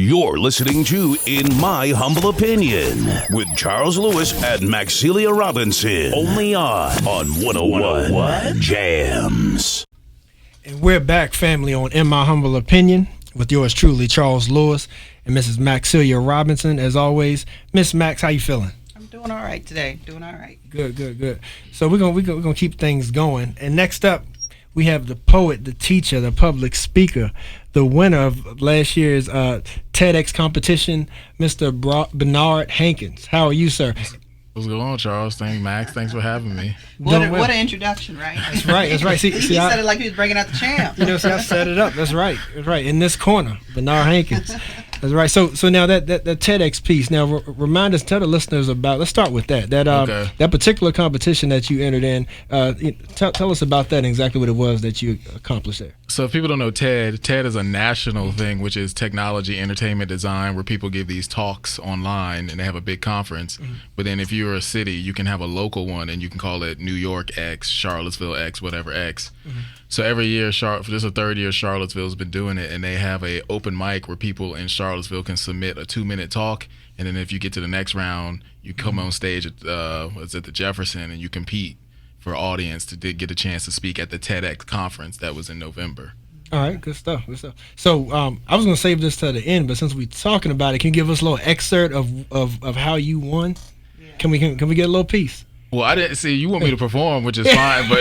You're listening to In My Humble Opinion with Charles Lewis and Maxilia Robinson. Only on 101 Jams. And we're back, family, on In My Humble Opinion with yours truly, Charles Lewis and Mrs. Maxilia Robinson. As always, Miss Max, how you feeling? I'm doing all right today. Doing all right. Good. So we're gonna keep things going. And next up, we have the poet, the teacher, the public speaker, the winner of last year's TEDx competition, Mr. Bernard Hankins. How are you, sir? What's going on, Charles? Thanks, Max. Thanks for having me. What an introduction, right? That's right. See, he said it like he was bringing out the champ. See, I set it up. That's right. In this corner, Bernard Hankins. That's right. So now that TEDx piece. Now remind us, tell the listeners about. Let's start with that. That particular competition that you entered in. Tell us about that and exactly what it was that you accomplished there. So if people don't know TED is a national thing, which is technology, entertainment, design, where people give these talks online and they have a big conference. Mm-hmm. But then if you're a city, you can have a local one and you can call it New York X, Charlottesville X, whatever X. Mm-hmm. So every year, for this is the third year Charlottesville's been doing it, and they have a open mic where people in Charlottesville can submit a 2-minute talk, and then if you get to the next round, you come on stage at the Jefferson and you compete for audience to get a chance to speak at the TEDx conference that was in November. All right, good stuff. So I was going to save this to the end, but since we're talking about it, can you give us a little excerpt of how you won? Yeah. Can we get a little piece? Well, I didn't see you want me to perform, which is fine, but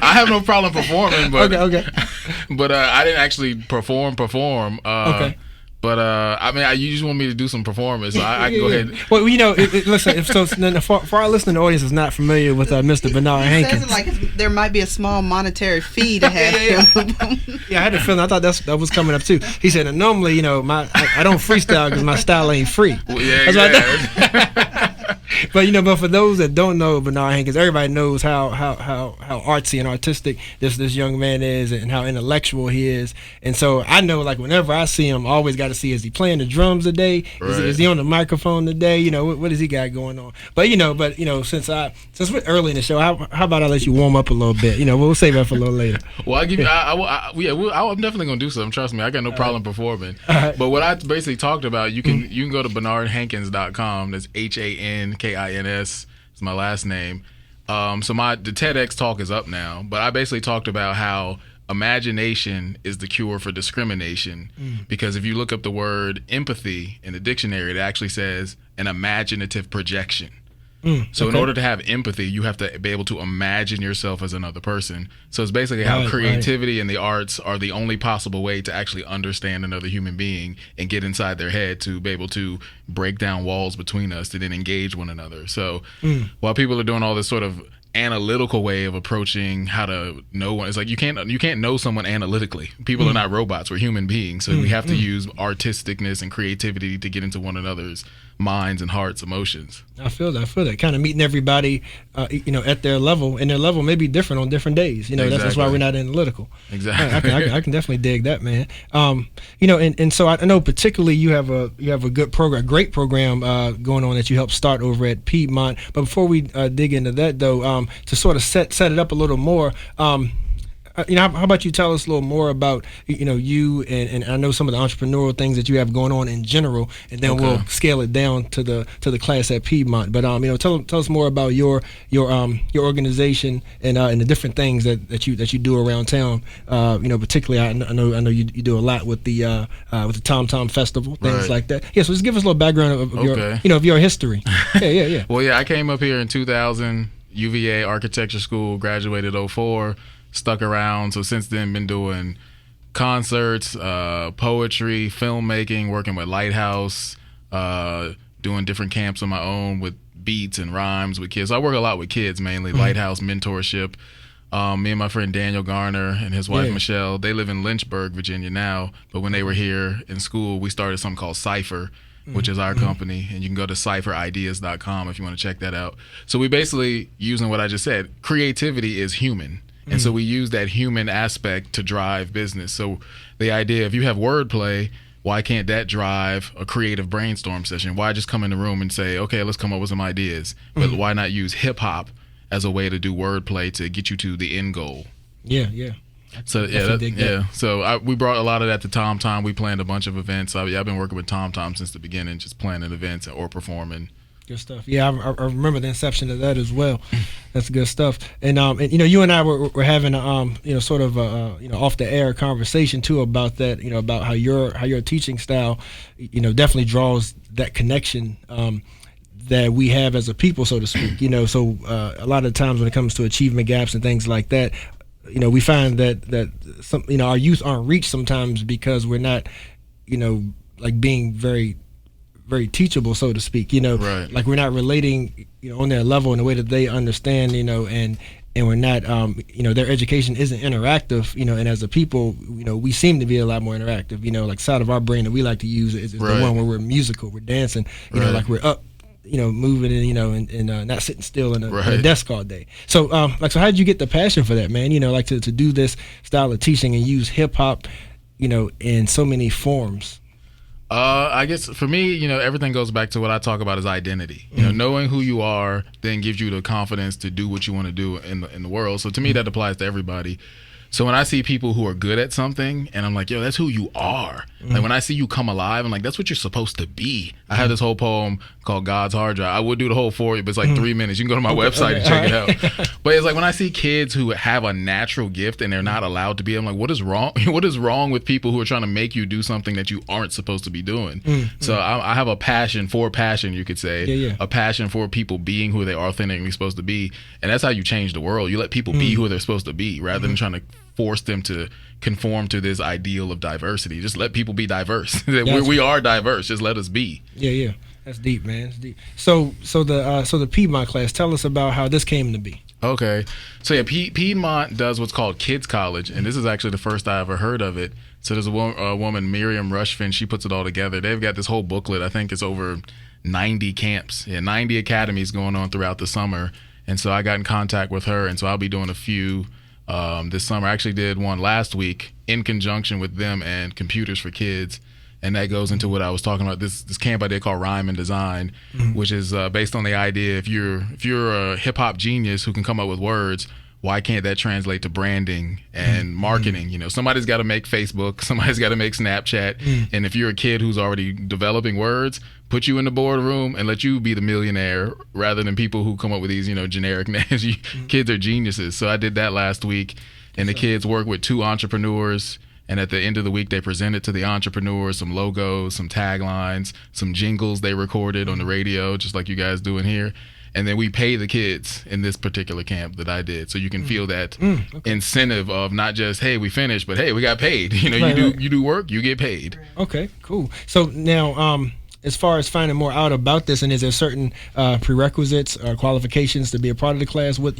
I have no problem performing. But okay. But I didn't actually perform. Okay. But you just want me to do some performance, so I can go ahead. Well, listen. For our listening audience is not familiar with Mr. Bernard Hankins. Says it like there might be a small monetary fee to have him. Yeah, I had a feeling. I thought that was coming up too. He said, normally, I don't freestyle because my style ain't free. Well, yeah. But for those that don't know Bernard Hankins, everybody knows how artsy and artistic this young man is and how intellectual he is. And so I know, like, whenever I see him, I always got to see, is he playing the drums today? Right. Is he on the microphone today? What does he got going on? But since we're early in the show, how about I let you warm up a little bit? We'll save that for a little later. Well, I'm definitely gonna do something. Trust me, I got no problem performing. Right. But what I basically talked about, you can go to BernardHankins.com. That's HANKINS. It's my last name. So the TEDx talk is up now. But I basically talked about how imagination is the cure for discrimination. Because if you look up the word empathy in the dictionary, it actually says an imaginative projection. So in order to have empathy, you have to be able to imagine yourself as another person. So it's basically how creativity and the arts are the only possible way to actually understand another human being and get inside their head to be able to break down walls between us to then engage one another. So while people are doing all this sort of analytical way of approaching how to know one, it's like you can't know someone analytically. People are not robots. We're human beings. So we have to use artisticness and creativity to get into one another's minds and hearts, emotions. I feel that kind of meeting everybody at their level, and their level may be different on different days. Exactly. That's why we're not analytical. Exactly. I can definitely dig that, man. And so I know particularly you have a good program, great program going on that you helped start over at Piedmont. But before we dig into that, though, to sort of set it up a little more, how about you tell us a little more about you and I know some of the entrepreneurial things that you have going on in general, and then we'll scale it down to the class at Piedmont. But tell us more about your organization and the different things that you do around town. Particularly I know you do a lot with the Tom Tom Festival, things like that. Yeah, so just give us a little background of your history. Yeah. Well, yeah, I came up here in 2000, UVA Architecture School, graduated 2004. Stuck around, so since then been doing concerts, poetry, filmmaking, working with Lighthouse, doing different camps on my own with beats and rhymes with kids. So I work a lot with kids, mainly Lighthouse mentorship. Me and my friend Daniel Garner and his wife Michelle, they live in Lynchburg, Virginia now, but when they were here in school, we started something called Cypher, which is our company, and you can go to cypherideas.com if you want to check that out. So we basically, using what I just said, creativity is human. And so we use that human aspect to drive business. So the idea, if you have wordplay, why can't that drive a creative brainstorm session? Why just come in the room and say, okay, let's come up with some ideas? But why not use hip hop as a way to do wordplay to get you to the end goal? Yeah. So we brought a lot of that to Tom Tom. We planned a bunch of events. I've been working with Tom Tom since the beginning, just planning events or performing. Good stuff. Yeah, I remember the inception of that as well. That's good stuff. And you and I were having sort of off the air conversation too about that. About how your teaching style, definitely draws that connection that we have as a people, so to speak. So a lot of times when it comes to achievement gaps and things like that, we find that some our youth aren't reached sometimes because we're not like being very teachable, so to speak, right. Like we're not relating, on their level in the way that they understand, and we're not, their education isn't interactive, and as a people, we seem to be a lot more interactive, like side of our brain that we like to use is right. the one where we're musical, we're dancing, right. like we're up, moving and not sitting still in right. a desk all day. So, so how did you get the passion for that, man? Like to do this style of teaching and use hip hop, in so many forms? I guess for me, everything goes back to what I talk about as identity. Knowing who you are then gives you the confidence to do what you want to do in the world. So to me, that applies to everybody. So when I see people who are good at something and I'm like, yo, that's who you are. Like when I see you come alive, I'm like, that's what you're supposed to be. I have this whole poem called God's Hard Drive. I would do the whole for you, but it's like 3 minutes. You can go to my website and check it out. But it's like when I see kids who have a natural gift and they're not allowed to be, I'm like, what is wrong? What is wrong with people who are trying to make you do something that you aren't supposed to be doing? So I have a passion, you could say, a passion for people being who they are authentically supposed to be. And that's how you change the world. You let people be who they're supposed to be rather than trying to force them to conform to this ideal of diversity. Just let people be diverse. We are diverse. Just let us be. Yeah. That's deep, man. That's deep. So the Piedmont class, tell us about how this came to be. Okay. So yeah, Piedmont does what's called Kids College, and this is actually the first I ever heard of it. So there's a woman, Miriam Rushfin, she puts it all together. They've got this whole booklet. I think it's over 90 camps, 90 academies going on throughout the summer. And so I got in contact with her, and so I'll be doing a few this summer. I actually did one last week in conjunction with them and Computers for Kids. And that goes into what I was talking about, this camp I did called Rhyme and Design, which is based on the idea if you're a hip hop genius who can come up with words, why can't that translate to branding and marketing? Somebody's got to make Facebook, somebody's got to make Snapchat, and if you're a kid who's already developing words, put you in the boardroom and let you be the millionaire rather than people who come up with these generic names. Kids are geniuses. So I did that last week, and the kids work with 2 entrepreneurs. And at the end of the week, they presented to the entrepreneurs some logos, some taglines, some jingles they recorded on the radio, just like you guys doing here. And then we pay the kids in this particular camp that I did. So you can feel that incentive of not just, hey, we finished, but hey, we got paid. You do work, you get paid. Okay, cool. So now, as far as finding more out about this, and is there certain prerequisites or qualifications to be a part of the class? What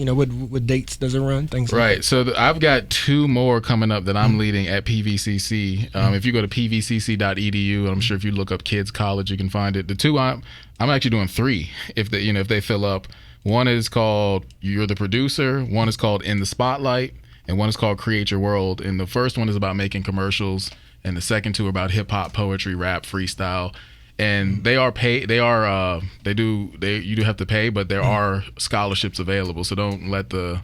dates does it run? Things like that. So I've got 2 more coming up that I'm leading at PVCC. If you go to pvcc.edu, I'm sure if you look up Kids College, you can find it. The 2 I'm actually doing 3 if they fill up. One is called You're the Producer. One is called In the Spotlight, and one is called Create Your World. And the first one is about making commercials, and the second 2 are about hip hop, poetry, rap, freestyle. And they are paid. You do have to pay, but there are scholarships available. So don't let the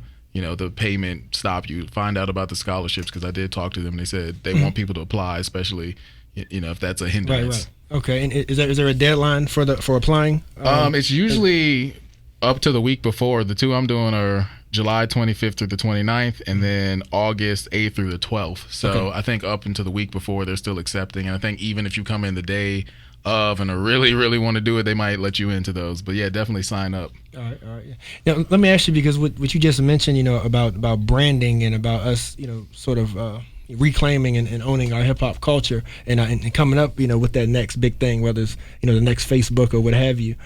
payment stop you. Find out about the scholarships, because I did talk to them. And they said they want people to apply, especially if that's a hindrance. Right. Okay. And is there a deadline for applying? It's usually up to the week before. The 2 I'm doing are July 25th through the 29th, and then August 8th through the 12th. So I think up until the week before, they're still accepting. And I think even if you come in the day of and I really, really want to do it, they might let you into those. But yeah, definitely sign up. All right. Yeah. Now, let me ask you, because what you just mentioned, about branding and about us, sort of reclaiming and owning our hip hop culture and coming up, with that next big thing, whether it's the next Facebook or what have you.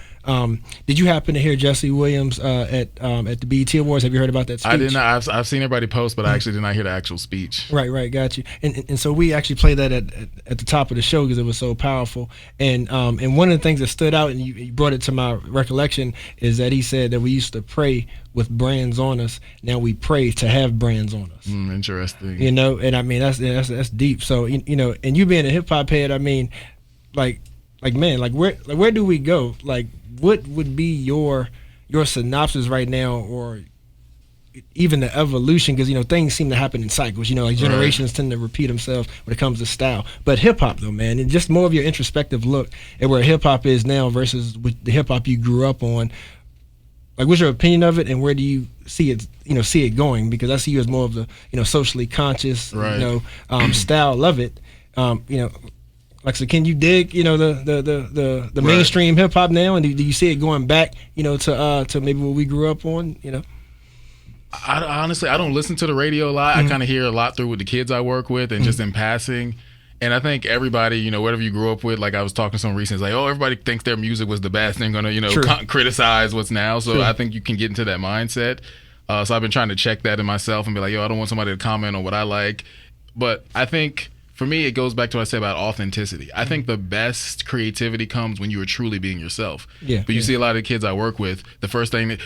Did you happen to hear Jesse Williams at the BET Awards? Have you heard about that speech? I did not. I've seen everybody post, but I actually did not hear the actual speech. Right, got you. And so we actually played that at the top of the show because it was so powerful. And one of the things that stood out, and you brought it to my recollection, is that he said that we used to pray with brands on us. Now we pray to have brands on us. Interesting. And I mean that's deep. So and you being a hip hop head, I mean, like man, where do we go? Like, what would be your synopsis right now, or even the evolution, because things seem to happen in cycles. Like generations tend to repeat themselves when it comes to style. But hip hop, though, man, and just more of your introspective look at where hip hop is now versus with the hip hop you grew up on. Like, what's your opinion of it, and where do you see it going? Because I see you as more of the socially conscious, style. Love it. Like, so can you dig the mainstream hip hop now, and do you see it going back to maybe what we grew up on? I honestly don't listen to the radio a lot. I kind of hear a lot through with the kids I work with and just in passing. And I think everybody, whatever you grew up with, like I was talking to someone recently, it's like, everybody thinks their music was the best. They're going to, criticize what's now. So I think you can get into that mindset. So I've been trying to check that in myself and be like, I don't want somebody to comment on what I like. But I think for me, it goes back to what I said about authenticity. I think the best creativity comes when you are truly being yourself. Yeah. But you see a lot of the kids I work with, the first thing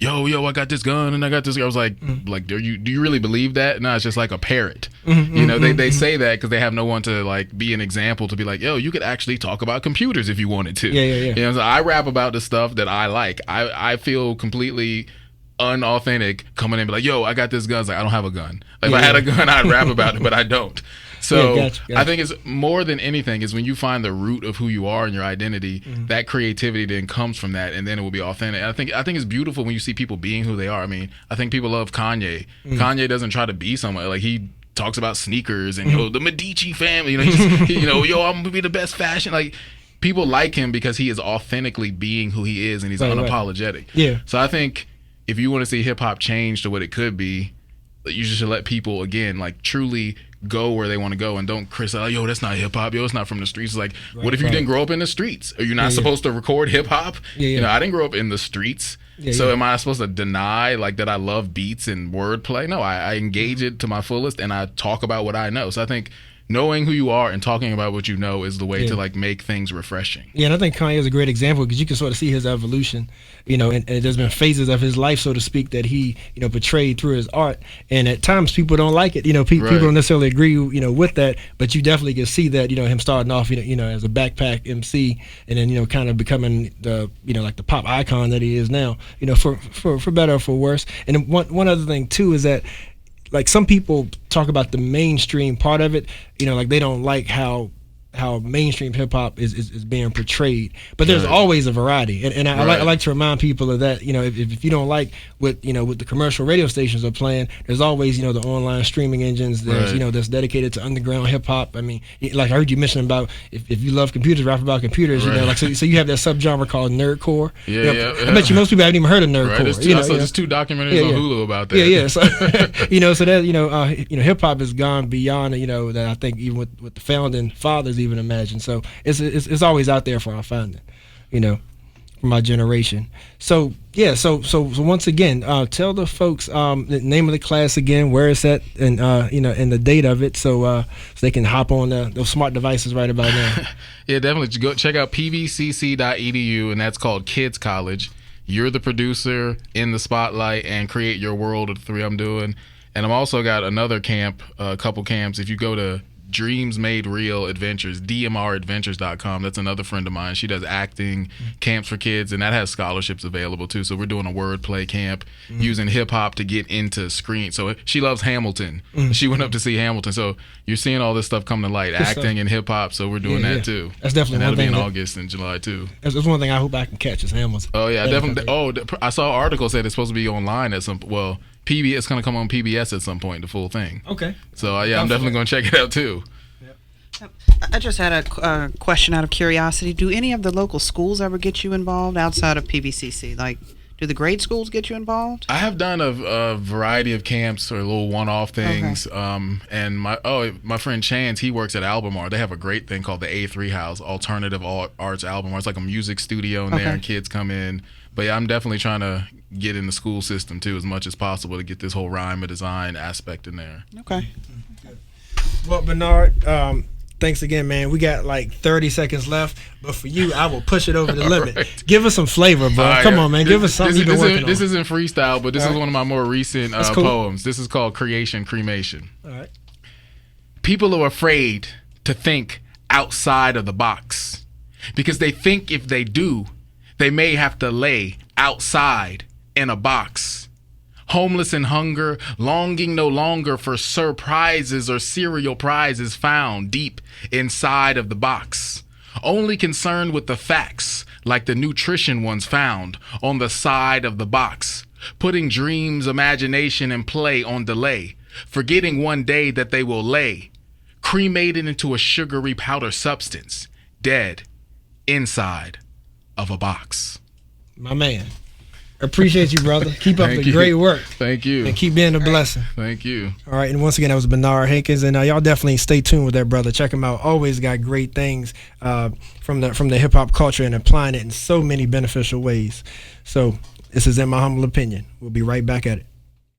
yo, I got this gun and I got this. I was like, do you really believe that? No, it's just like a parrot. They say that because they have no one to like be an example to be like, you could actually talk about computers if you wanted to. Yeah. So I rap about the stuff that I like. I feel completely unauthentic coming in and be like, I got this gun. It's like, I don't have a gun. Like, if I had a gun, I'd rap about it, but I don't. So gotcha. I think it's more than anything is when you find the root of who you are and your identity, that creativity then comes from that, and then it will be authentic. And I think it's beautiful when you see people being who they are. I mean, I think people love Kanye. Kanye doesn't try to be someone. Like, he talks about sneakers and the Medici family. I'm gonna be the best fashion. Like, people like him because he is authentically being who he is, and he's unapologetic. Right. Yeah. So I think if you want to see hip hop change to what it could be, you just should let people again like truly go where they want to go and don't criticize, that's not hip hop, it's not from the streets. It's like, what if you didn't grow up in the streets? Are you not supposed to record hip hop? I didn't grow up in the streets. So am I supposed to deny like that I love beats and wordplay? No, I engage it to my fullest and I talk about what I know. So I think knowing who you are and talking about what you know is the way to like make things refreshing. Yeah, and I think Kanye is a great example because you can sort of see his evolution, and there's been phases of his life, so to speak, that he, portrayed through his art. And at times people don't like it, people don't necessarily agree, with that, but you definitely can see that, him starting off, as a backpack MC and then, kind of becoming the, like the pop icon that he is now, for better or for worse. And one other thing too is that, like, some people talk about the mainstream part of it, like they don't like how mainstream hip hop is being portrayed, but there's always a variety, and I like to remind people of that. If you don't like what what the commercial radio stations are playing, there's always the online streaming engines. There's that's dedicated to underground hip hop. I mean, like I heard you mention about if you love computers, rap about computers. Like so you have that subgenre called nerdcore. I bet you most people haven't even heard of nerdcore. There's 2 documentaries on Hulu about that. So so that hip hop has gone beyond that I think even with the founding fathers even imagine. So it's always out there for our founding, for my generation. So so once again, tell the folks the name of the class again, where it's at, and and the date of it, so they can hop on those smart devices right about now. Yeah, definitely go check out pvcc.edu, and that's called Kids College. You're the producer in the spotlight and create your world of the 3 I'm doing. And I've also got another camp, a couple camps. If you go to Dreams Made Real Adventures, dmradventures.com. That's another friend of mine. She does acting camps for kids, and that has scholarships available too. So we're doing a wordplay camp using hip hop to get into screen. So she loves Hamilton. She went up to see Hamilton. So you're seeing all this stuff come to light, acting and hip hop. So we're doing that too. That's definitely and one thing. That'll be in August and July too. That's one thing I hope I can catch is Hamilton. Oh yeah, definitely. I saw an article said it's supposed to be online at some. Well, PBS, it's going to come on PBS at some point, the full thing. Okay. So I'm definitely going to check it out too. I just had a question out of curiosity. Do any of the local schools ever get you involved outside of PVCC? Like, do the grade schools get you involved? I have done a variety of camps or little one-off things. Okay. And my friend Chance, he works at Albemarle. They have a great thing called the A3 House, Alternative Arts Albemarle. It's like a music studio in there, and kids come in. But yeah, I'm definitely trying to get in the school system too as much as possible to get this whole rhyme and design aspect in there. Okay. Well, Bernard, thanks again, man. We got like 30 seconds left, but for you, I will push it over the limit. Right. Give us some flavor, bro. Come on, man. Give us something you've been working on. This isn't freestyle, but this is one of my more recent poems. This is called Creation Cremation. All right. People are afraid to think outside of the box because they think if they do, they may have to lay outside in a box. Homeless in hunger, longing no longer for surprises or cereal prizes found deep inside of the box. Only concerned with the facts, like the nutrition ones found on the side of the box. Putting dreams, imagination, and play on delay. Forgetting one day that they will lay. Cremated into a sugary powder substance. Dead inside of a box. My man. Appreciate you, brother. Keep up the great work. Thank you. And keep being a blessing. Thank you. All right, and once again, that was Bernard Hankins, and y'all definitely stay tuned with that brother. Check him out. Always got great things from the hip hop culture and applying it in so many beneficial ways. So this is In My Humble Opinion. We'll be right back at it.